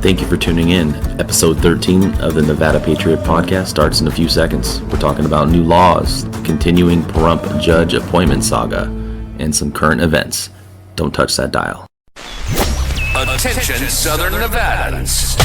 Thank you for tuning in. Episode 13 of the Nevada Patriot Podcast starts in a few seconds. We're talking about new laws, the continuing Pahrump judge appointment saga, and some current events. Don't touch that dial. Attention, Southern Nevadans.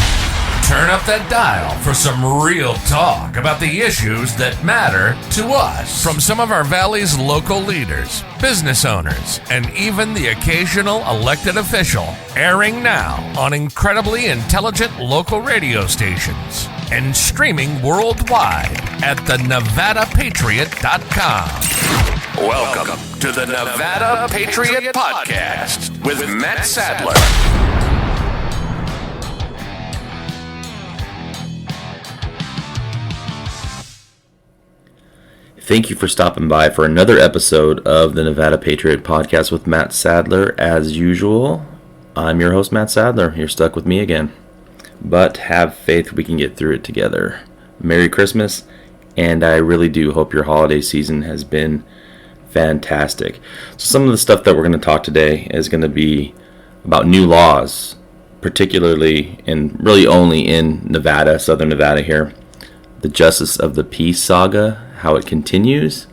Turn up that dial for some real talk about the issues that matter to us. From some of our valley's local leaders, business owners, and even the occasional elected official. Airing now on incredibly intelligent local radio stations and streaming worldwide at the NevadaPatriot.com. Welcome to the Nevada Patriot Podcast with Matt Sadler. Thank you for stopping by for another episode of the Nevada Patriot Podcast with Matt Sadler. As usual, I'm your host, Matt Sadler. You're stuck with me again. But have faith we can get through it together. Merry Christmas, and I really do hope your holiday season has been fantastic. So some of the stuff that we're going to talk today is going to be about new laws, particularly and really only in Nevada, Southern Nevada here. The Justice of the Peace saga, how it continues,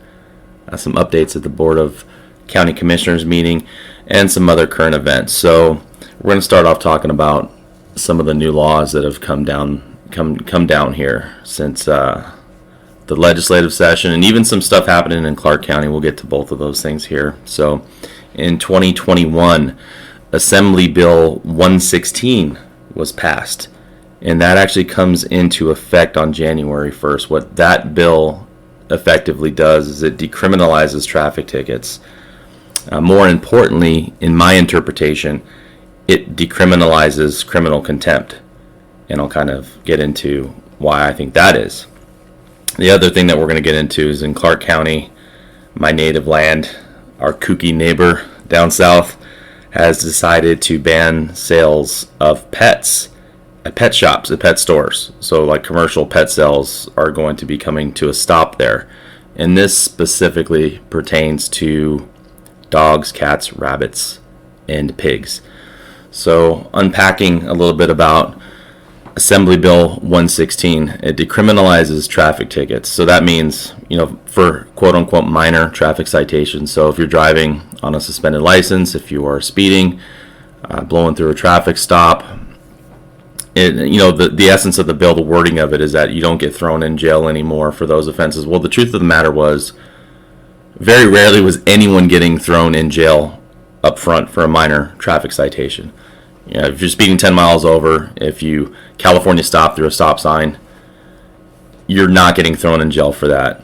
some updates at the Board of County Commissioners meeting, and some other current events. So we're going to start off talking about some of the new laws that have come down here since the legislative session, and even some stuff happening in Clark County. We'll get to both of those things here. So in 2021, Assembly Bill 116 was passed, and that actually comes into effect on January 1st. What that bill effectively does is it decriminalizes traffic tickets. More importantly, in my interpretation, it decriminalizes criminal contempt. And I'll kind of get into why I think that is. The other thing that we're going to get into is in Clark County, my native land, our kooky neighbor down south has decided to ban sales of pets at pet shops, at pet stores. So like commercial pet sales are going to be coming to a stop there. And this specifically pertains to dogs, cats, rabbits, and pigs. So unpacking a little bit about Assembly Bill 116, it decriminalizes traffic tickets. So that means, for quote unquote minor traffic citations. So if you're driving on a suspended license, if you are speeding, blowing through a traffic stop, the essence of the bill, the wording of it is that you don't get thrown in jail anymore for those offenses. Well, the truth of the matter was, very rarely was anyone getting thrown in jail up front for a minor traffic citation. If you're speeding 10 miles over, if you California stop through a stop sign, you're not getting thrown in jail for that.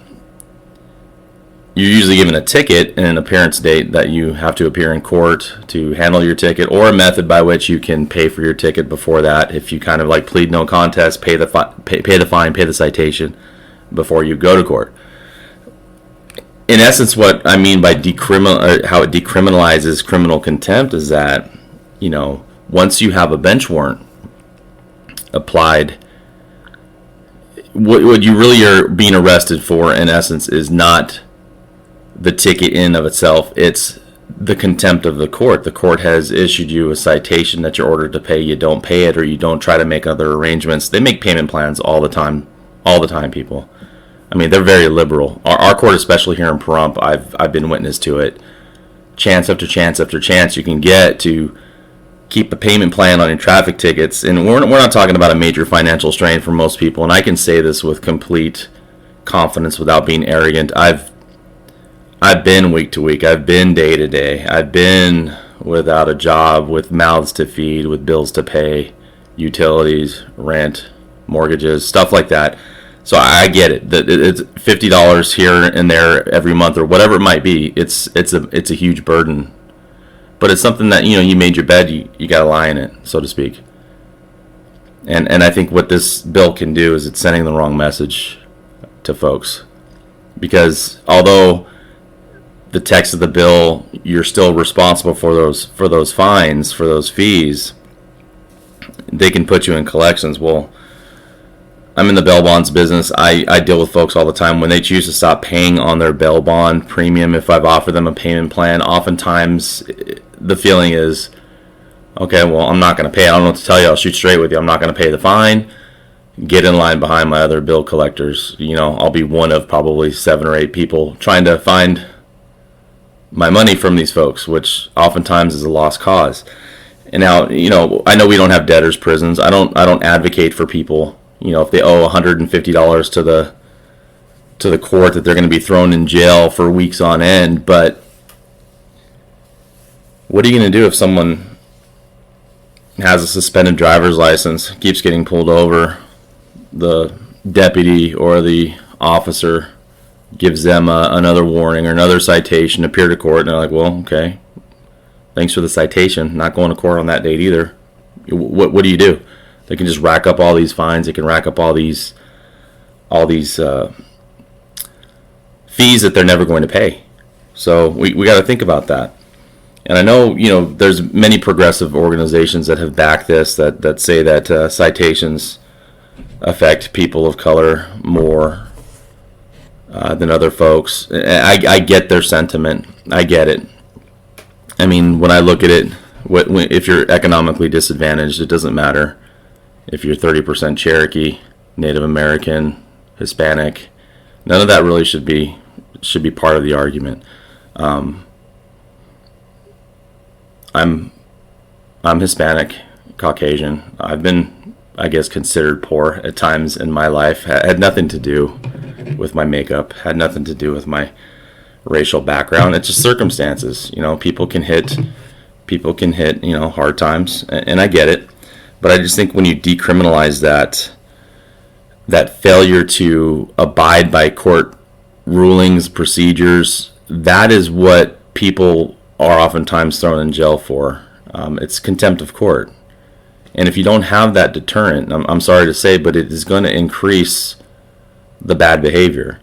You're usually given a ticket and an appearance date that you have to appear in court to handle your ticket, or a method by which you can pay for your ticket before that. If you kind of like plead no contest, pay the fine, pay the citation before you go to court. In essence, what I mean by how it decriminalizes criminal contempt is that, once you have a bench warrant applied, what you really are being arrested for, in essence, is not the ticket in of itself, it's the contempt of the court. The court has issued you a citation that you're ordered to pay. You don't pay it, or you don't try to make other arrangements. They make payment plans all the time, people. I mean, they're very liberal. Our court, especially here in Pahrump, I've been witness to it. Chance after chance after chance you can get to keep a payment plan on your traffic tickets. And we're not talking about a major financial strain for most people, and I can say this with complete confidence without being arrogant. I've been week to week. I've been day to day. I've been without a job, with mouths to feed, with bills to pay, utilities, rent, mortgages, stuff like that. So I get it. It's $50 here and there every month, or whatever it might be. It's a huge burden, but it's something that you made your bed. You got to lie in it, so to speak. And I think what this bill can do is it's sending the wrong message to folks, because although the text of the bill, you're still responsible for those fines, for those fees, they can put you in collections. Well, I'm in the bail bonds business. I deal with folks all the time when they choose to stop paying on their bail bond premium. If I've offered them a payment plan, oftentimes the feeling is, Okay, well, I'm not going to pay. I don't know what to tell you. I'll shoot straight with you. I'm not going to pay the fine. Get in line behind my other bill collectors. I'll be one of probably 7 or 8 people trying to find my money from these folks, which oftentimes is a lost cause. And now, I know we don't have debtors' prisons. I don't advocate for people, if they owe $150 to the court, that they're going to be thrown in jail for weeks on end. But what are you going to do if someone has a suspended driver's license, keeps getting pulled over, the deputy or the officer gives them another warning or another citation, appear to court, and they're like, well, okay, thanks for the citation, not going to court on that date either. What do you do? They can just rack up all these fines. They can rack up all these fees that they're never going to pay. So we got to think about that. And I know, there's many progressive organizations that have backed this, that say that citations affect people of color more than other folks. I get their sentiment. I get it. I mean, when I look at it, if you're economically disadvantaged, it doesn't matter if you're 30% Cherokee, Native American, Hispanic. None of that really should be part of the argument. I'm Hispanic, Caucasian. I've been, I guess, considered poor at times in my life. Had nothing to do with my makeup. Had nothing to do with my racial background. It's just circumstances. People can hit, hard times, and I get it. But I just think when you decriminalize that failure to abide by court rulings, procedures, that is what people are oftentimes thrown in jail for. It's contempt of court. And if you don't have that deterrent, I'm sorry to say, but it is going to increase the bad behavior.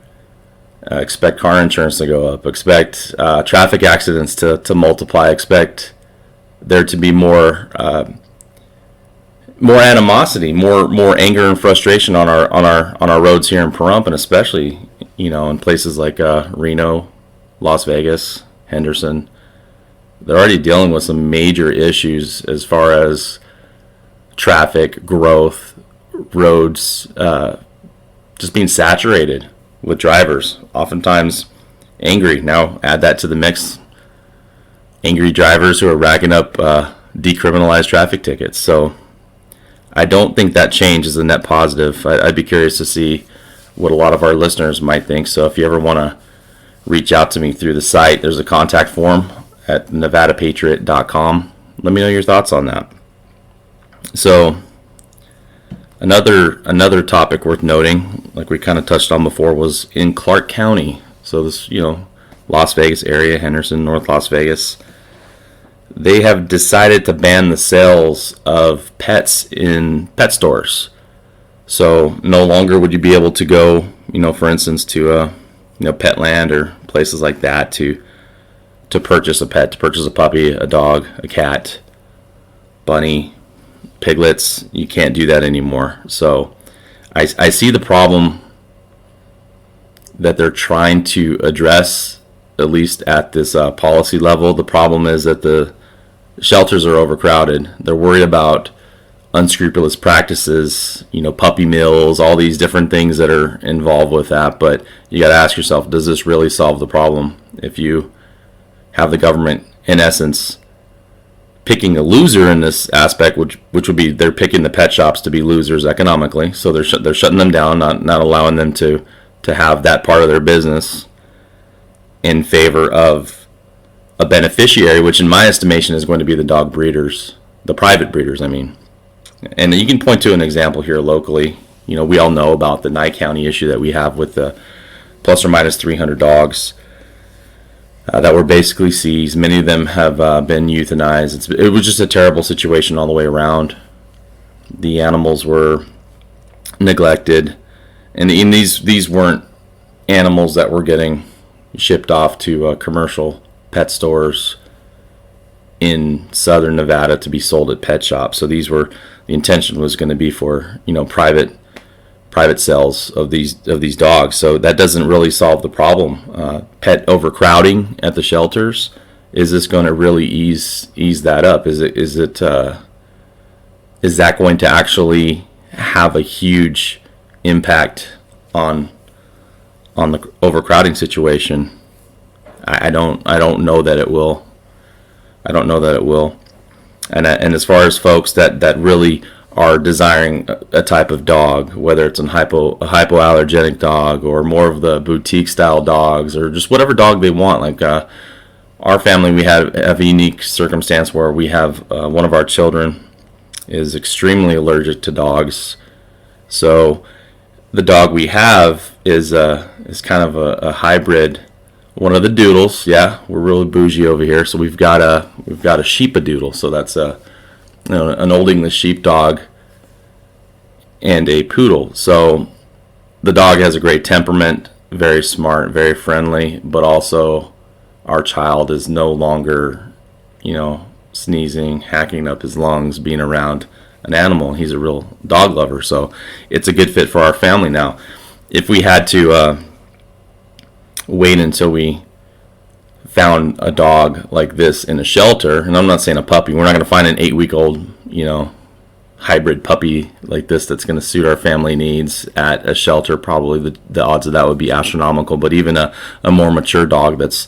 Expect car insurance to go up. Expect traffic accidents to multiply. Expect there to be more animosity, more anger and frustration on our roads here in Pahrump, and especially in places like Reno, Las Vegas, Henderson. They're already dealing with some major issues as far as traffic, growth, roads, just being saturated with drivers, oftentimes angry. Now add that to the mix, angry drivers who are racking up decriminalized traffic tickets. So I don't think that change is a net positive. I'd be curious to see what a lot of our listeners might think. So if you ever want to reach out to me through the site, there's a contact form at nevadapatriot.com. Let me know your thoughts on that. So another topic worth noting, like we kind of touched on before, was in Clark County. So this, Las Vegas area, Henderson, North Las Vegas. They have decided to ban the sales of pets in pet stores. So no longer would you be able to go, for instance, to Petland or places like that to purchase a pet, to purchase a puppy, a dog, a cat, bunny, piglets. You can't do that anymore. So I see the problem that they're trying to address, at least at this policy level. The problem is that the shelters are overcrowded. They're worried about unscrupulous practices, puppy mills, all these different things that are involved with that. But you got to ask yourself, does this really solve the problem? If you have the government, in essence, picking a loser in this aspect, which would be they're picking the pet shops to be losers economically, so they're shutting them down, not allowing them to have that part of their business in favor of a beneficiary, which in my estimation is going to be the dog breeders, the private breeders, I mean. And you can point to an example here locally. We all know about the Nye County issue that we have with the plus or minus 300 dogs that were basically seized. Many of them have been euthanized. It was just a terrible situation all the way around. The animals were neglected, and these weren't animals that were getting shipped off to commercial pet stores in southern Nevada to be sold at pet shops. So the intention was going to be for private sales of these dogs. So that doesn't really solve the problem. Pet overcrowding at the shelters is this going to really ease that up? Is that going to actually have a huge impact on the overcrowding situation? I don't know that it will. And as far as folks that really are desiring a type of dog, whether it's a hypoallergenic dog or more of the boutique style dogs or just whatever dog they want, like our family, we have a unique circumstance where we have one of our children is extremely allergic to dogs. So the dog we have is kind of a hybrid, one of the doodles. Yeah, we're really bougie over here. So we've got a sheepadoodle. So that's an Old English sheepdog and a poodle. So the dog has a great temperament, very smart, very friendly, but also our child is no longer, sneezing, hacking up his lungs, being around an animal. He's a real dog lover, so it's a good fit for our family now. If we had to wait until we found a dog like this in a shelter, and I'm not saying a puppy, we're not going to find an 8-week-old, hybrid puppy like this that's going to suit our family needs at a shelter. Probably the odds of that would be astronomical. But even a more mature dog that's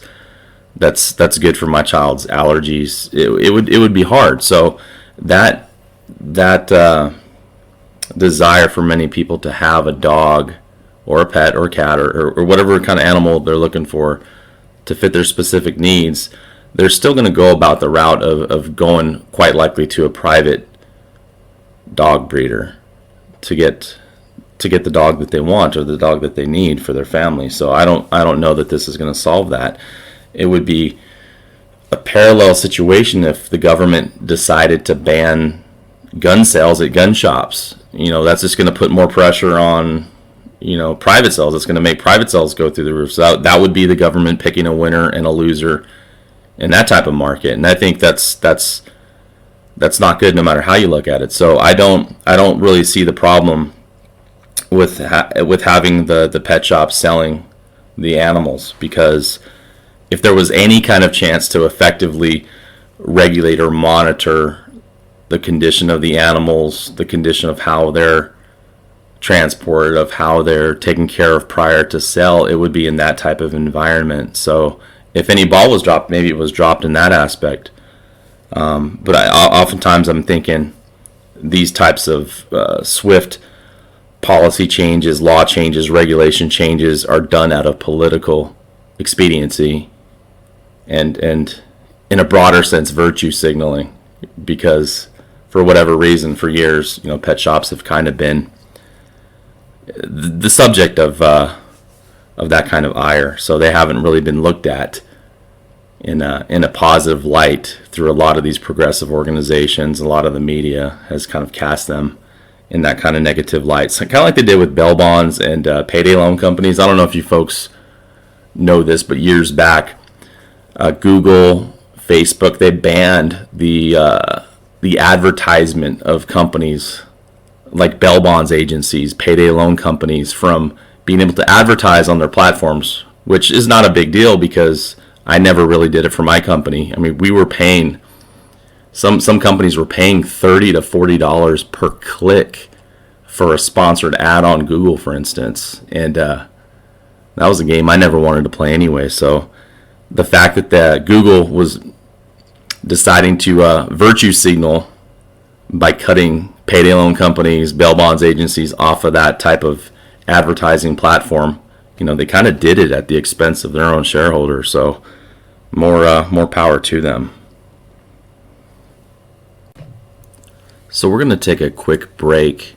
good for my child's allergies, it would be hard. So that desire for many people to have a dog or a pet or a cat or whatever kind of animal they're looking for to fit their specific needs, they're still going to go about the route of going quite likely to a private dog breeder to get the dog that they want or the dog that they need for their family. So I don't know that this is going to solve that. It would be a parallel situation if the government decided to ban gun sales at gun shops. That's just going to put more pressure on private sales. It's going to make private sales go through the roof. So that would be the government picking a winner and a loser in that type of market. And I think that's not good no matter how you look at it. So I don't really see the problem with having the pet shop selling the animals, because if there was any kind of chance to effectively regulate or monitor the condition of the animals, the condition of how they're transported, of how they're taken care of prior to sale, it would be in that type of environment. So if any ball was dropped, maybe it was dropped in that aspect. But oftentimes I'm thinking these types of swift policy changes, law changes, regulation changes are done out of political expediency and in a broader sense virtue signaling, because for whatever reason for years pet shops have kind of been the subject of that kind of ire, so they haven't really been looked at in a positive light through a lot of these progressive organizations. A lot of the media has kind of cast them in that kind of negative light. So kind of like they did with bail bonds and payday loan companies. I don't know if you folks know this, but years back, Google, Facebook, they banned the advertisement of companies like bail bonds agencies, payday loan companies from being able to advertise on their platforms, which is not a big deal because I never really did it for my company. I mean, we were paying, some companies were paying $30 to $40 per click for a sponsored ad on Google, for instance. And that was a game I never wanted to play anyway. So the fact that Google was deciding to virtue signal by cutting payday loan companies, bail bonds agencies off of that type of advertising platform, they kind of did it at the expense of their own shareholders. So more power to them. So we're going to take a quick break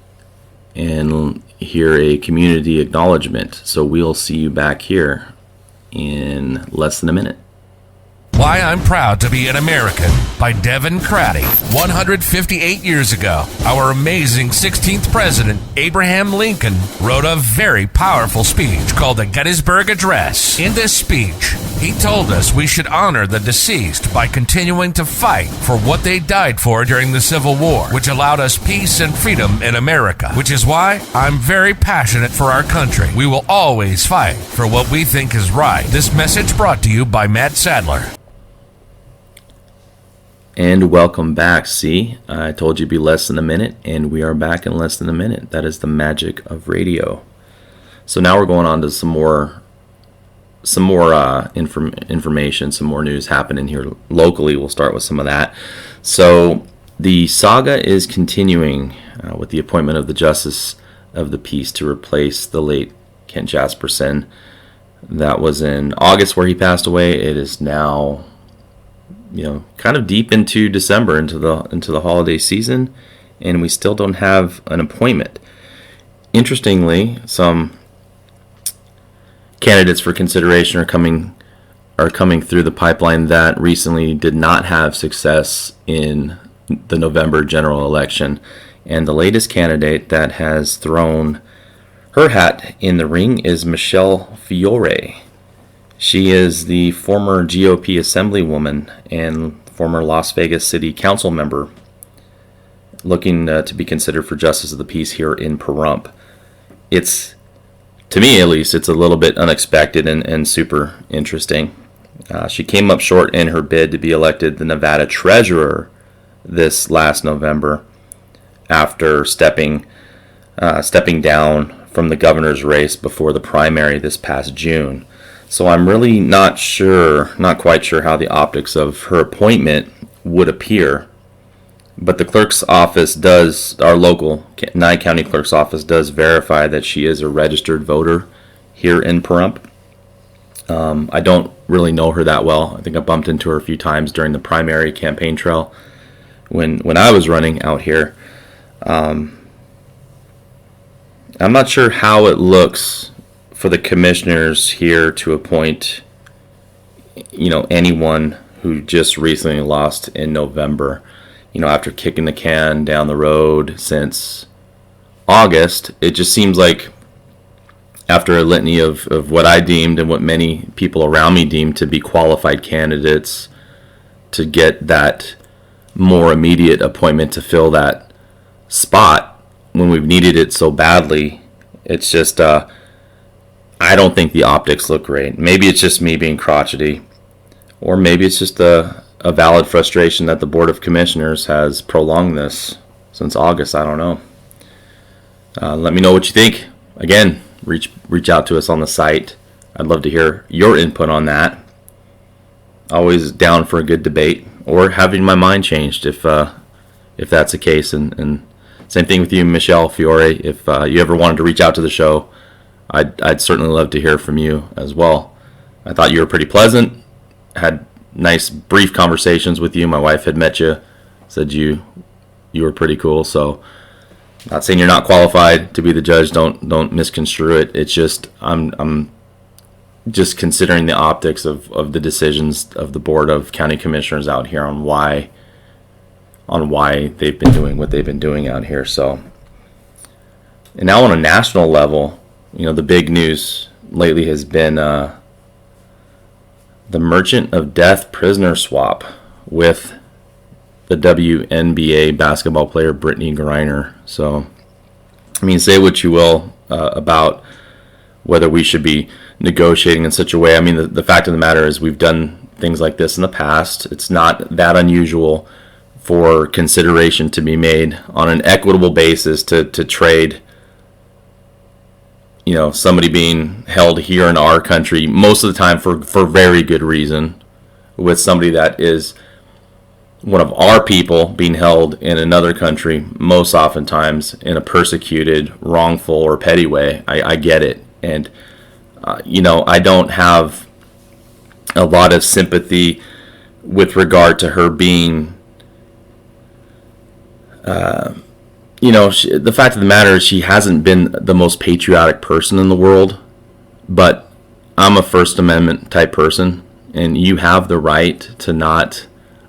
and hear a community acknowledgement. So we'll see you back here in less than a minute. Why I'm Proud to Be an American by Devin Craddy. 158 years ago, our amazing 16th president, Abraham Lincoln, wrote a very powerful speech called the Gettysburg Address. In this speech, he told us we should honor the deceased by continuing to fight for what they died for during the Civil War, which allowed us peace and freedom in America, which is why I'm very passionate for our country. We will always fight for what we think is right. This message brought to you by Matt Sadler. And welcome back. See, I told you it'd be less than a minute, and we are back in less than a minute. That is the magic of radio. So now we're going on to some more information, some more news happening here locally. We'll start with some of that. So the saga is continuing with the appointment of the Justice of the Peace to replace the late Kent Jasperson. That was in August where he passed away. It is now, kind of deep into December, into the holiday season, and we still don't have an appointment. Interestingly, some candidates for consideration are coming through the pipeline that recently did not have success in the November general election. And the latest candidate that has thrown her hat in the ring is Michelle Fiore. She is the former GOP assemblywoman and former Las Vegas City Council member, looking to be considered for Justice of the Peace here in Pahrump. It's, to me at least, it's a little bit unexpected and super interesting. She came up short in her bid to be elected the Nevada treasurer this last November after stepping down from the governor's race before the primary this past June. So I'm really not quite sure how the optics of her appointment would appear. But the clerk's office our local Nye County clerk's office does verify that she is a registered voter here in Pahrump. I don't really know her that well. I think I bumped into her a few times during the primary campaign trail when I was running out here. I'm not sure how it looks for the commissioners here to appoint, anyone who just recently lost in November. After kicking the can down the road since August, it just seems like after a litany of what I deemed and what many people around me deemed to be qualified candidates to get that more immediate appointment to fill that spot when we've needed it so badly, it's just, I don't think the optics look great. Maybe it's just me being crotchety, or maybe it's just a valid frustration that the Board of Commissioners has prolonged this since August. I don't know. Let me know what you think. Again, reach out to us on the site. I'd love to hear your input on that. Always down for a good debate, or having my mind changed if that's the case. And same thing with you, Michelle Fiore. If you ever wanted to reach out to the show, I'd certainly love to hear from you as well. I thought you were pretty pleasant. Had nice brief conversations with you. My wife had met you, said you were pretty cool. So, not saying you're not qualified to be the judge. Don't misconstrue it. It's just I'm just considering the optics of the decisions of the Board of County Commissioners out here on why they've been doing what they've been doing out here. So, and now on a national level, the big news lately has been the Merchant of Death prisoner swap with the WNBA basketball player Brittany Griner. So, say what you will about whether we should be negotiating in such a way. The fact of the matter is we've done things like this in the past. It's not that unusual for consideration to be made on an equitable basis to trade, somebody being held here in our country, most of the time for very good reason, with somebody that is one of our people being held in another country, most oftentimes in a persecuted, wrongful, or petty way. I get it. And, I don't have a lot of sympathy with regard to her being the fact of the matter is she hasn't been the most patriotic person in the world, but I'm a First Amendment type person, and you have the right to not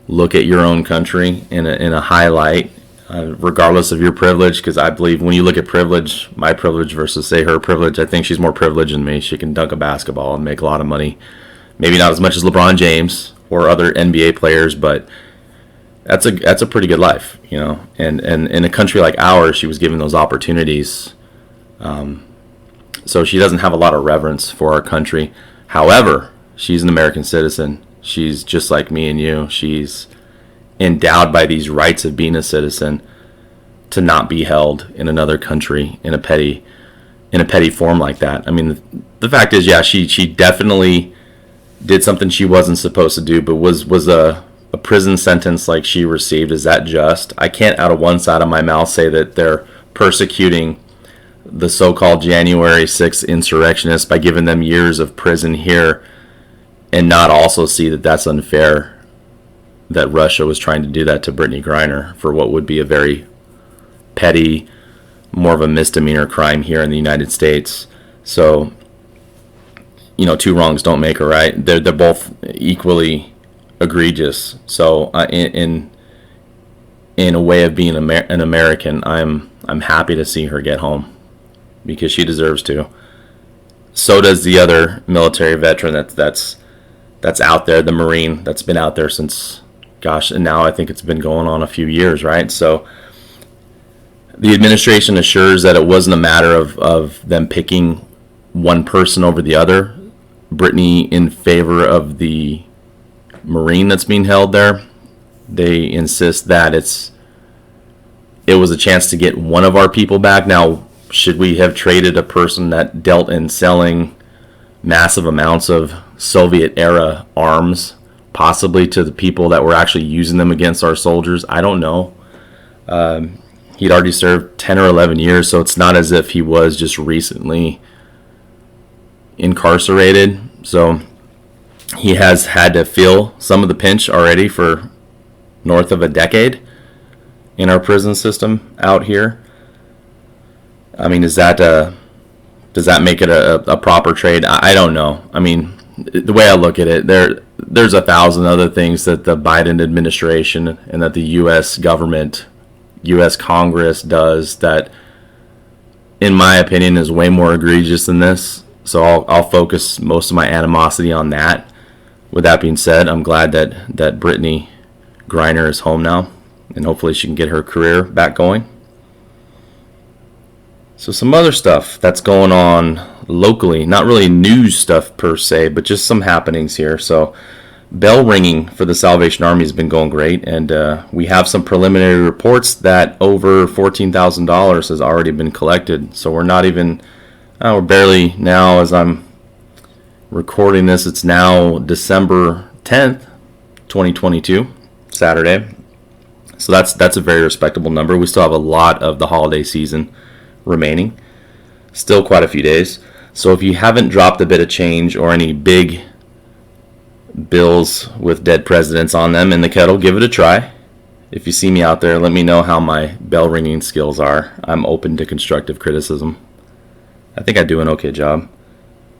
look at your own country in a high light, regardless of your privilege, because I believe when you look at privilege, my privilege versus, say, her privilege, I think she's more privileged than me. She can dunk a basketball and make a lot of money. Maybe not as much as LeBron James or other NBA players, but that's a pretty good life, And in a country like ours, she was given those opportunities. So she doesn't have a lot of reverence for our country. However, she's an American citizen. She's just like me and you. She's endowed by these rights of being a citizen to not be held in another country in a petty form like that. I mean, the fact is, yeah, she definitely did something she wasn't supposed to do, but was a prison sentence like she received, is that just? I can't out of one side of my mouth say that they're persecuting the so-called January 6th insurrectionists by giving them years of prison here and not also see that that's unfair, that Russia was trying to do that to Brittany Griner for what would be a very petty, more of a misdemeanor crime here in the United States. So, two wrongs don't make a right. They're both equally egregious. So, in a way of being an American, I'm happy to see her get home because she deserves to. So does the other military veteran that's out there, the Marine that's been out there since, and now I think it's been going on a few years, right? So the administration assures that it wasn't a matter of them picking one person over the other. Brittany in favor of the Marine that's being held there. They insist that it was a chance to get one of our people back. Now, should we have traded a person that dealt in selling massive amounts of Soviet-era arms, possibly to the people that were actually using them against our soldiers? I don't know. He'd already served 10 or 11 years, so it's not as if he was just recently incarcerated. So he has had to feel some of the pinch already for north of a decade in our prison system out here. I mean, does that make it a proper trade? I don't know. I mean, the way I look at it, there's 1,000 other things that the Biden administration and that the U.S. government, U.S. Congress does that, in my opinion, is way more egregious than this. So I'll focus most of my animosity on that. With that being said, I'm glad that Brittany Griner is home now, and hopefully she can get her career back going. So some other stuff that's going on locally, not really news stuff per se, but just some happenings here. So bell ringing for the Salvation Army has been going great, and we have some preliminary reports that over $14,000 has already been collected. So we're not even, we're barely now, as I'm recording this, it's now December 10th, 2022, Saturday. So that's a very respectable number. We still have a lot of the holiday season remaining, still quite a few days. So if you haven't dropped a bit of change or any big bills with dead presidents on them in the kettle, give it a try. If you see me out there, let me know how my bell ringing skills are. I'm open to constructive criticism. I think I do an okay job.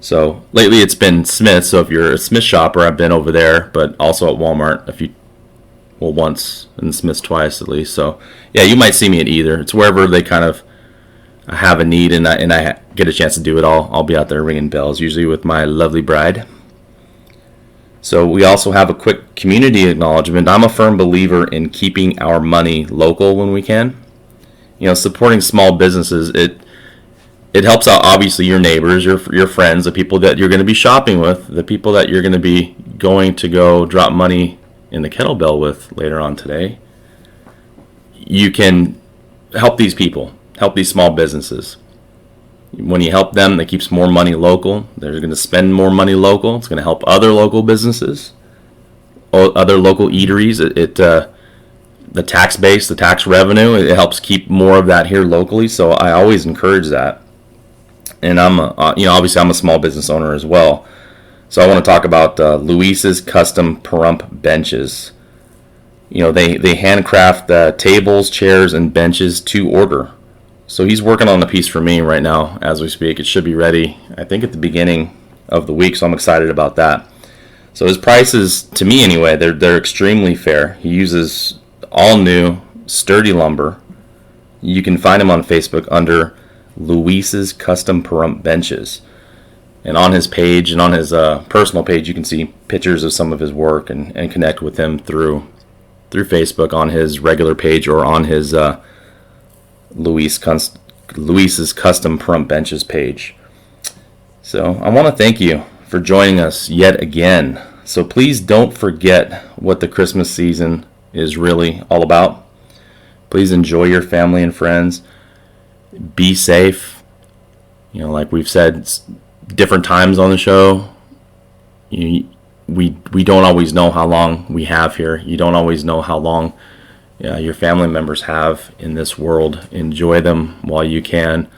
So lately it's been Smith. So if you're a Smith shopper, I've been over there, but also at Walmart once, and Smith's twice at least. So yeah, you might see me at either. It's wherever they kind of have a need and I get a chance to do it all. I'll be out there ringing bells, usually with my lovely bride. So we also have a quick community acknowledgement. I'm a firm believer in keeping our money local when we can. Supporting small businesses, it helps out obviously your neighbors, your friends, the people that you're going to be shopping with, the people that you're going to be going to go drop money in the kettlebell with later on today. You can help these people, help these small businesses. When you help them, that keeps more money local. They're going to spend more money local. It's going to help other local businesses, other local eateries. The tax base, the tax revenue, it helps keep more of that here locally. So I always encourage that. And obviously I'm a small business owner as well. So I want to talk about Luis's Custom Perump Benches. They handcraft tables, chairs, and benches to order. So he's working on a piece for me right now as we speak. It should be ready, I think, at the beginning of the week, so I'm excited about that. So his prices, to me anyway, they're extremely fair. He uses all new, sturdy lumber. You can find him on Facebook under Luis's Custom Perump Benches. And on his page and on his personal page, you can see pictures of some of his work and connect with him through Facebook on his regular page or on his Luis's Custom Perump Benches page. So I want to thank you for joining us yet again. So please don't forget what the Christmas season is really all about. Please enjoy your family and friends. Be safe. Like we've said different times on the show, we don't always know how long we have here. You don't always know how long your family members have in this world. Enjoy them while you can.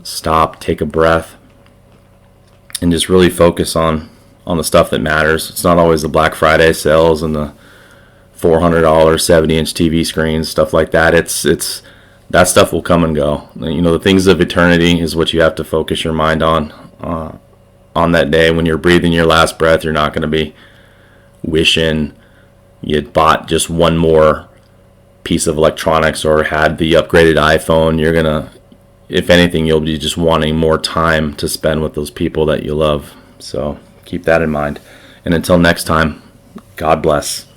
Stop, take a breath, and just really focus on the stuff that matters. It's not always the Black Friday sales and the $400 70-inch TV screens, stuff like that. It's that stuff will come and go. The things of eternity is what you have to focus your mind on that day. When you're breathing your last breath, you're not going to be wishing you bought just one more piece of electronics or had the upgraded iPhone. You're going to, if anything, you'll be just wanting more time to spend with those people that you love. So keep that in mind. And until next time, God bless.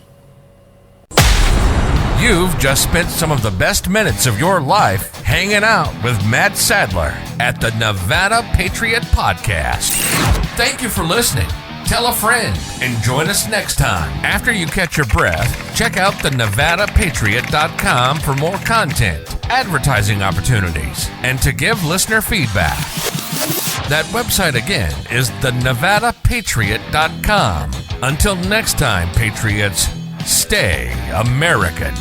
You've just spent some of the best minutes of your life hanging out with Matt Sadler at the Nevada Patriot Podcast. Thank you for listening. Tell a friend and join us next time. After you catch your breath, check out the NevadaPatriot.com for more content, advertising opportunities, and to give listener feedback. That website again is the NevadaPatriot.com. Until next time, Patriots, stay American.